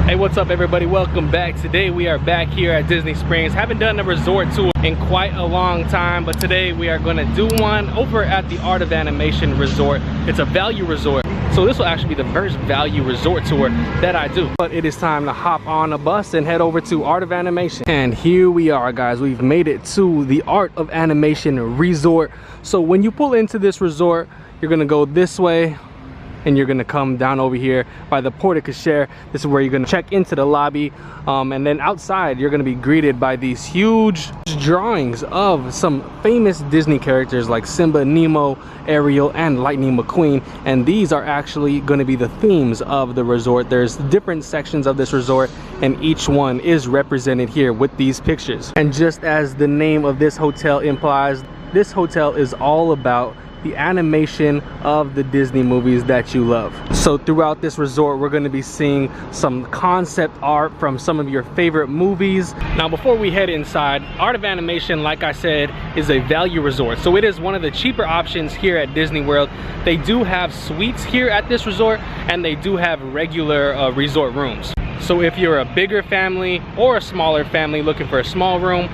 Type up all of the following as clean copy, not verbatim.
Hey, what's up everybody? Welcome back. Today we are back here at Disney Springs. Haven't done a resort tour in quite a long time, but today we are going to do one over at the Art of Animation Resort. It's a value resort. So this will actually be the first value resort tour that I do. But it is time to hop on a bus and head over to Art of Animation. And here we are, guys. We've made it to the Art of Animation Resort. So when you pull into this resort, you're gonna go this way and you're gonna come down over here by the porte cochere. This is where you're gonna check into the lobby, and then outside you're gonna be greeted by these huge drawings of some famous Disney characters like Simba, Nemo, Ariel, and Lightning McQueen. And these are actually gonna be the themes of the resort. There's different sections of this resort and each one is represented here with these pictures. And just as the name of this hotel implies, this hotel is all about the animation of the Disney movies that you love. So throughout this resort, we're gonna be seeing some concept art from some of your favorite movies. Now, before we head inside, Art of Animation, like I said, is a value resort. So it is one of the cheaper options here at Disney World. They do have suites here at this resort, and they do have regular resort rooms. So if you're a bigger family or a smaller family looking for a small room,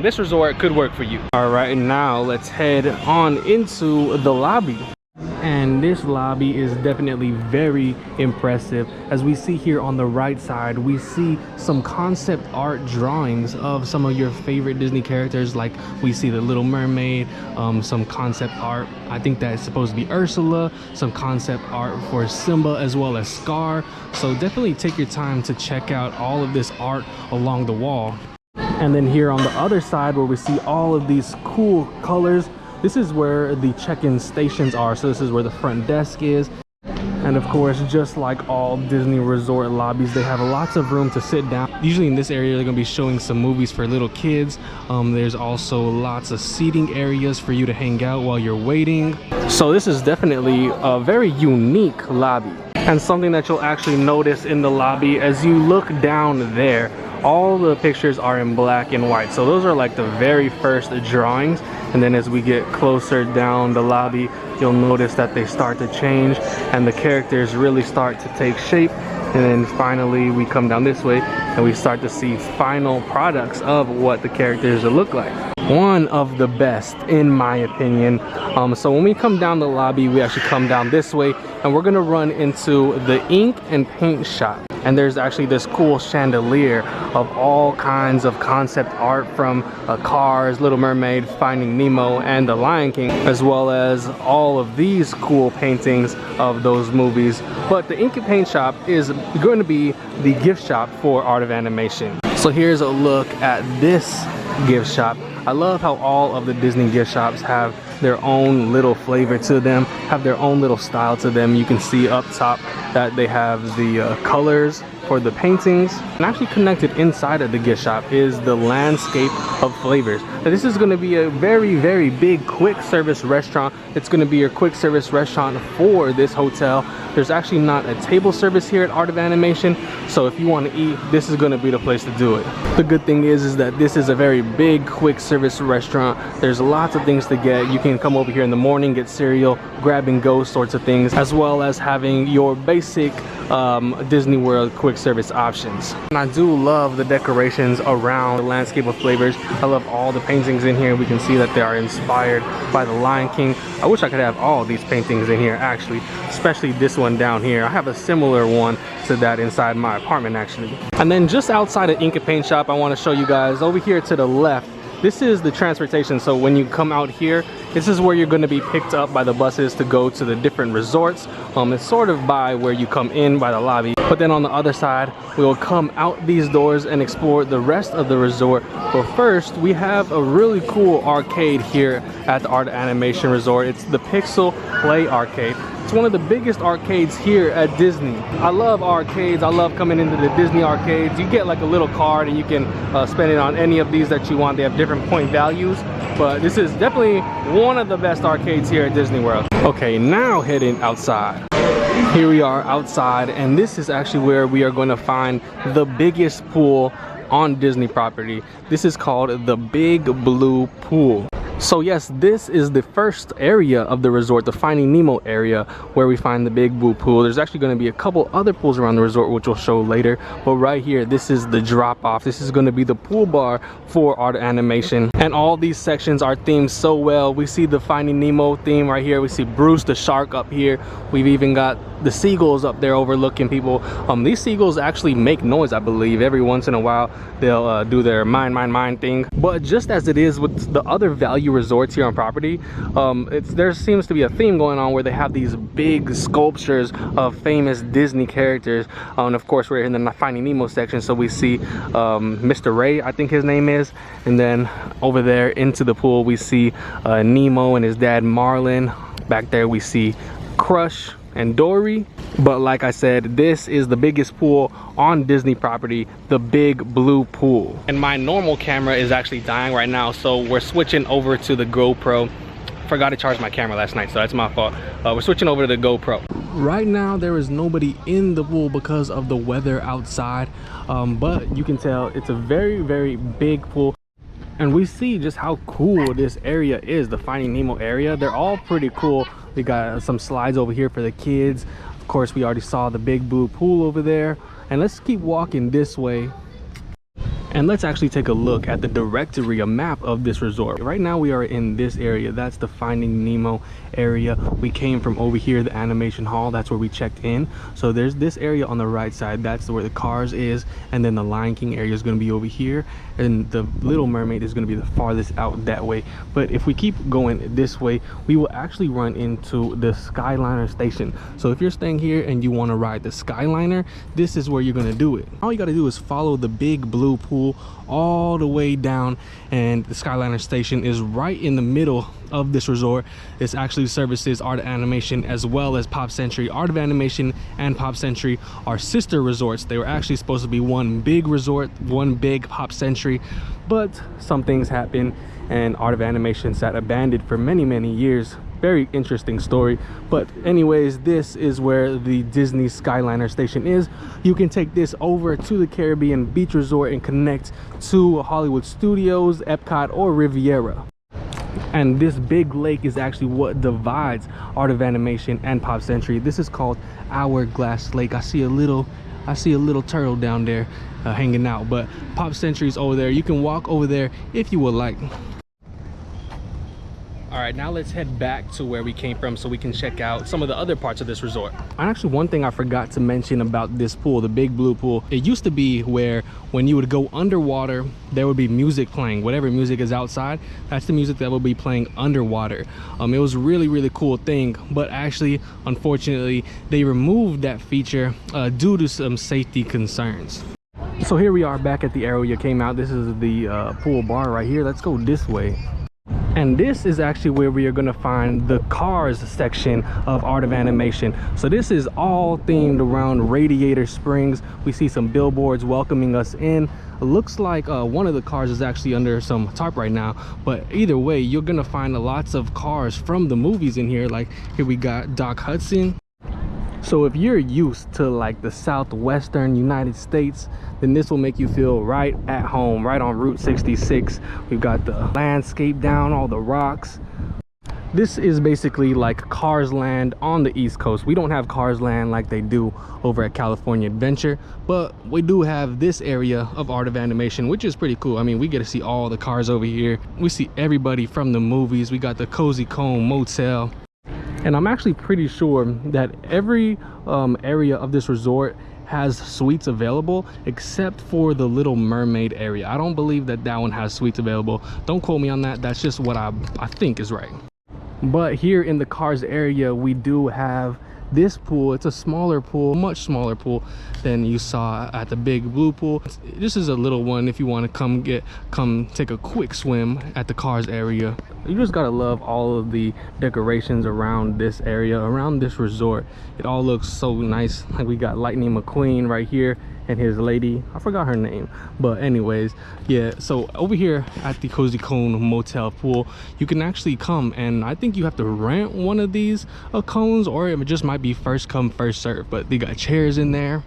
this resort could work for you. All right, now let's head on into the lobby. And this lobby is definitely very impressive. As we see here on the right side, we see some concept art drawings of some of your favorite Disney characters. Like we see the Little Mermaid, some concept art, I think that is supposed to be Ursula, some concept art for Simba as well as Scar. So definitely take your time to check out all of this art along the wall. And then here on the other side where we see all of these cool colors, this is where the check-in stations are. So this is where the front desk is. And of course, just like all Disney resort lobbies, they have lots of room to sit down. Usually in this area, they're gonna be showing some movies for little kids. There's also lots of seating areas for you to hang out while you're waiting. So this is definitely a very unique lobby. And something that you'll actually notice in the lobby, as you look down there, all the pictures are in black and white. So those are like the very first drawings. And then as we get closer down the lobby, you'll notice that they start to change and the characters really start to take shape. And then finally we come down this way and we start to see final products of what the characters will look like. One of the best in my opinion. So when we come down the lobby, we actually come down this way and we're gonna run into the ink and paint shop. And there's actually this cool chandelier of all kinds of concept art from Cars, Little Mermaid, Finding Nemo, and The Lion King, as well as all of these cool paintings of those movies. But the ink and paint shop is going to be the gift shop for Art of Animation. So here's a look at this gift shop. I love how all of the Disney gift shops have their own little flavor to them, have their own little style to them. You can see up top that they have the colors for the paintings. And actually connected inside of the gift shop is the landscape of flavors. Now, this is going to be a very, very big quick service restaurant. It's going to be your quick service restaurant for this hotel. There's actually not a table service here at Art of Animation, so if you want to eat, this is going to be the place to do it. The good thing is that this is a very big quick service restaurant. There's lots of things to get. You can come over here in the morning, get cereal, grab and go sorts of things, as well as having your basic Disney World quick service options. And I do love the decorations around the landscape of flavors. I love all the paintings in here. We can see that they are inspired by The Lion King. I wish I could have all these paintings in here actually, especially this one down here. I have a similar one to that inside my apartment actually. And then just outside of Ink and Paint Shop, I want to show you guys over here to the left. This is the transportation. So when you come out here, this is where you're going to be picked up by the buses to go to the different resorts. It's sort of by where you come in by the lobby. But then on the other side, we will come out these doors and explore the rest of the resort. But first, we have a really cool arcade here at the Art of Animation Resort. It's the Pixel Play Arcade. It's one of the biggest arcades here at Disney. I love arcades. I love coming into the Disney arcades. You get like a little card and you can spend it on any of these that you want. They have different point values, but this is definitely one of the best arcades here at Disney World. Okay, now heading outside. Here we are outside, and this is actually where we are going to find the biggest pool on Disney property. This is called the Big Blue Pool. So yes, this is the first area of the resort, the Finding Nemo area, where we find the big blue pool. There's actually going to be a couple other pools around the resort, which we'll show later. But right here, this is the drop off. This is going to be the pool bar for Art of Animation. And all these sections are themed so well. We see the Finding Nemo theme right here. We see Bruce the shark up here. We've even got the seagulls up there overlooking people. These seagulls actually make noise, I believe. Every once in a while, they'll do their mine thing. But just as it is with the other value resorts here on property, there seems to be a theme going on where they have these big sculptures of famous Disney characters. And of course, we're in the Finding Nemo section, so we see Mr. Ray, I think his name is. And then over there into the pool, we see Nemo and his dad Marlin. Back there, we see Crush and Dory. But like I said, this is the biggest pool on Disney property, the big blue pool. And my normal camera is actually dying right now, so we're switching over to the GoPro. Forgot to charge my camera last night, so that's my fault. We're switching over to the GoPro. Right now there is nobody in the pool because of the weather outside, but you can tell it's a very big pool. And we see just how cool this area is, the Finding Nemo area. They're all pretty cool. We got some slides over here for the kids. Of course, we already saw the big blue pool over there. And let's keep walking this way. And let's actually take a look at the directory, a map of this resort. Right now we are in this area. That's the Finding Nemo area. We came from over here, the animation hall. That's where we checked in. So there's this area on the right side. That's where the Cars is. And then the Lion King area is going to be over here. And the Little Mermaid is going to be the farthest out that way. But if we keep going this way, we will actually run into the Skyliner station. So if you're staying here and you want to ride the Skyliner, this is where you're going to do it. All you got to do is follow the big blue pool all the way down, and the Skyliner station is right in the middle of this resort. This actually services Art of Animation as well as Pop Century. Art of Animation and Pop Century are sister resorts. They were actually supposed to be one big resort, one big Pop Century, but some things happened and Art of Animation sat abandoned for many years. Very interesting story. But anyways, this is where the Disney Skyliner station is. You can take this over to the Caribbean Beach Resort and connect to Hollywood Studios, Epcot, or Riviera. And this big lake is actually what divides Art of Animation and Pop Century. This is called Hourglass Lake. I see a little turtle down there hanging out, but Pop Century's over there. You can walk over there if you would like. All right, now let's head back to where we came from so we can check out some of the other parts of this resort. And actually, one thing I forgot to mention about this pool, the big blue pool, it used to be where when you would go underwater, there would be music playing. Whatever music is outside, that's the music that will be playing underwater. It was a really cool thing, but actually, unfortunately, they removed that feature due to some safety concerns. So here we are back at the area you came out. This is the pool bar right here. Let's go this way. And this is actually where we are going to find the Cars section of Art of Animation. So this is all themed around Radiator Springs. We see some billboards welcoming us in. It looks like one of the cars is actually under some tarp right now, but either way, you're going to find lots of cars from the movies in here. Like here we got Doc Hudson. So if you're used to like the southwestern United States, then this will make you feel right at home, right on Route 66. We've got the landscape down, all the rocks. This is basically like Cars Land on the East Coast. We don't have Cars Land like they do over at California Adventure, but we do have this area of Art of Animation, which is pretty cool. I mean, we get to see all the cars over here. We see everybody from the movies. We got the Cozy Cone Motel. And I'm actually pretty sure that every area of this resort has suites available except for the Little Mermaid area. I don't believe that that one has suites available. Don't quote me on that. That's just what I think is right. But here in the Cars area, we do have this pool. It's a smaller pool, much smaller pool than you saw at the big blue pool. This is a little one if you want to come take a quick swim at the Cars area. You just gotta love all of the decorations around this area, around this resort. It all looks so nice. Like we got Lightning McQueen right here and his lady, I forgot her name, but anyways, yeah. So over here at the Cozy Cone Motel pool, you can actually come, and I think you have to rent one of these cones, or it just might be first come first serve, but they got chairs in there.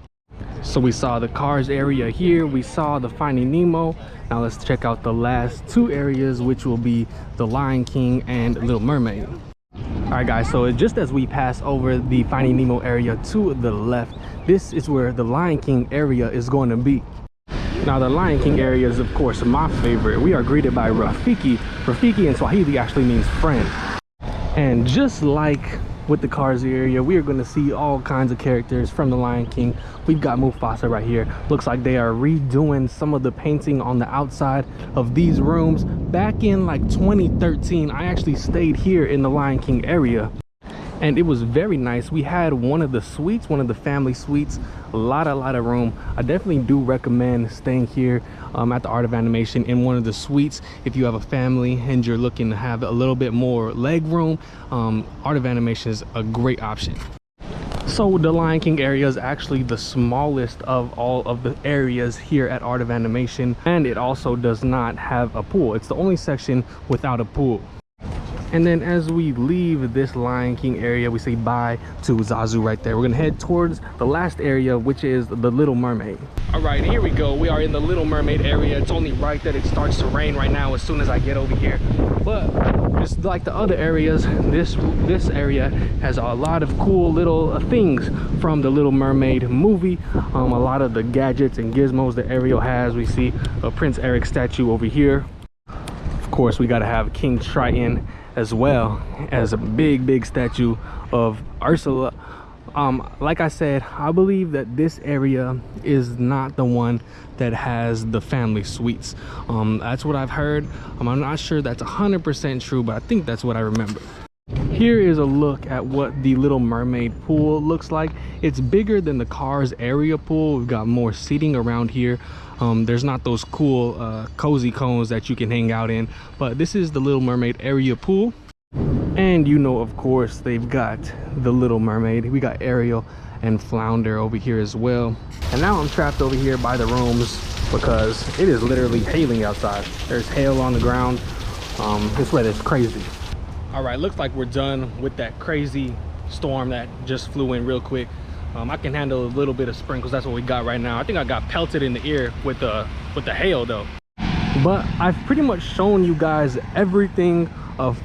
So we saw the cars area here, we saw the Finding Nemo. Now let's check out the last two areas, which will be the Lion King and Little Mermaid. All right guys, so just as we pass over the Finding Nemo area to the left, this is where the Lion King area is going to be. Now the Lion King area is of course my favorite. We are greeted by Rafiki. Rafiki in Swahili actually means friend. And just like with the cars area, we are going to see all kinds of characters from the Lion King. We've got Mufasa right here. Looks like they are redoing some of the painting on the outside of these rooms. Back in like 2013, I actually stayed here in the Lion King area, and it was very nice. We had one of the suites, one of the family suites, a lot of room. I definitely do recommend staying here at the Art of Animation in one of the suites if you have a family and you're looking to have a little bit more leg room. Art of Animation is a great option. So the Lion King area is actually the smallest of all of the areas here at Art of Animation, and it also does not have a pool. It's the only section without a pool. And then as we leave this Lion King area, we say bye to Zazu right there. We're gonna head towards the last area, which is the Little Mermaid. All right, here we go. We are in the Little Mermaid area. It's only right that it starts to rain right now as soon as I get over here. But just like the other areas, this area has a lot of cool little things from the Little Mermaid movie. A lot of the gadgets and gizmos that Ariel has. We see a Prince Eric statue over here. Of course, we gotta have King Triton, as well as a big statue of Ursula. Like I said, I believe that this area is not the one that has the family suites. That's what I've heard. I'm not sure that's 100% true, but I think that's what I remember. Here is a look at what the Little Mermaid pool looks like. It's bigger than the Cars area pool. We've got more seating around here. There's not those cool cozy cones that you can hang out in, but this is the Little Mermaid area pool. And you know, of course, they've got the Little Mermaid. We got Ariel and Flounder over here as well. And now I'm trapped over here by the rooms because it is literally hailing outside. There's hail on the ground. This weather's crazy. All right, looks like we're done with that crazy storm that just flew in real quick. I can handle a little bit of sprinkles. That's what we got right now. I think I got pelted in the ear with the hail though. But I've pretty much shown you guys everything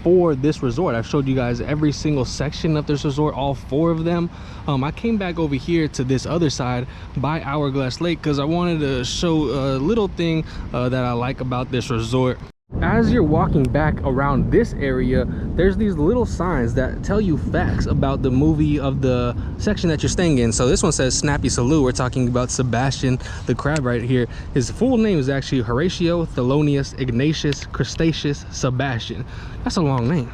for this resort. I've showed you guys every single section of this resort, all 4 of them. I came back over here to this other side by Hourglass Lake because I wanted to show a little thing that I like about this resort. As you're walking back around this area, there's these little signs that tell you facts about the movie of the section that you're staying in. So this one says Snappy Salute. We're talking about Sebastian the crab right here. His full name is actually Horatio Thelonious Ignatius Crustaceus Sebastian. That's a long name.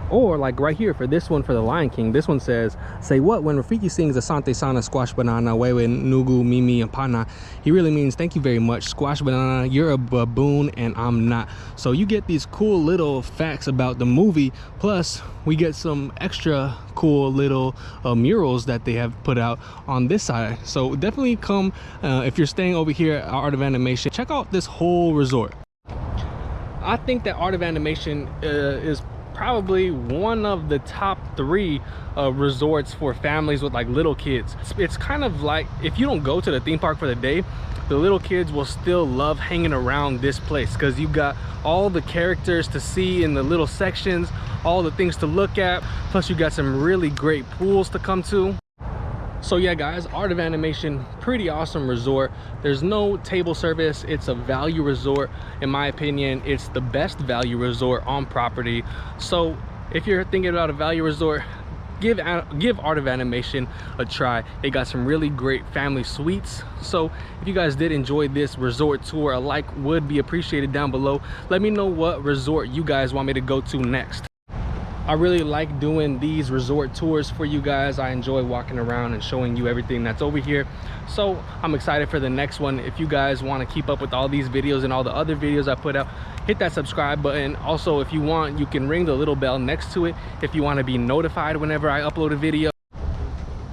Or like right here for this one, for the Lion King, this one says, say what when Rafiki sings Asante Sana Squash Banana Wewe Nugu Mimi and Pana, he really means thank you very much. Squash Banana, you're a baboon and I'm not. So you get these cool little facts about the movie, plus we get some extra cool little murals that they have put out on this side. So definitely come if you're staying over here at Art of Animation, check out this whole resort. I think that Art of Animation is probably one of the top 3 resorts for families with like little kids. It's kind of like if you don't go to the theme park for the day, the little kids will still love hanging around this place because you've got all the characters to see in the little sections, all the things to look at, plus you got some really great pools to come to. So yeah guys, Art of Animation, pretty awesome resort. There's no table service. It's a value resort. In my opinion, it's the best value resort on property. So if you're thinking about a value resort, give Art of Animation a try. They got some really great family suites. So if you guys did enjoy this resort tour, a like would be appreciated down below. Let me know what resort you guys want me to go to next. I really like doing these resort tours for you guys. I enjoy walking around and showing you everything that's over here. So I'm excited for the next one. If you guys want to keep up with all these videos and all the other videos I put out, hit that subscribe button. Also, if you want, you can ring the little bell next to it if you want to be notified whenever I upload a video.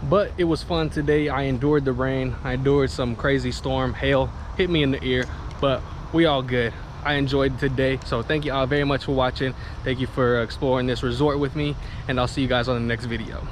But it was fun today. I endured the rain. I endured some crazy storm. Hail hit me in the ear, but we all good. I enjoyed today, so thank you all very much for watching. Thank you for exploring this resort with me, and I'll see you guys on the next video.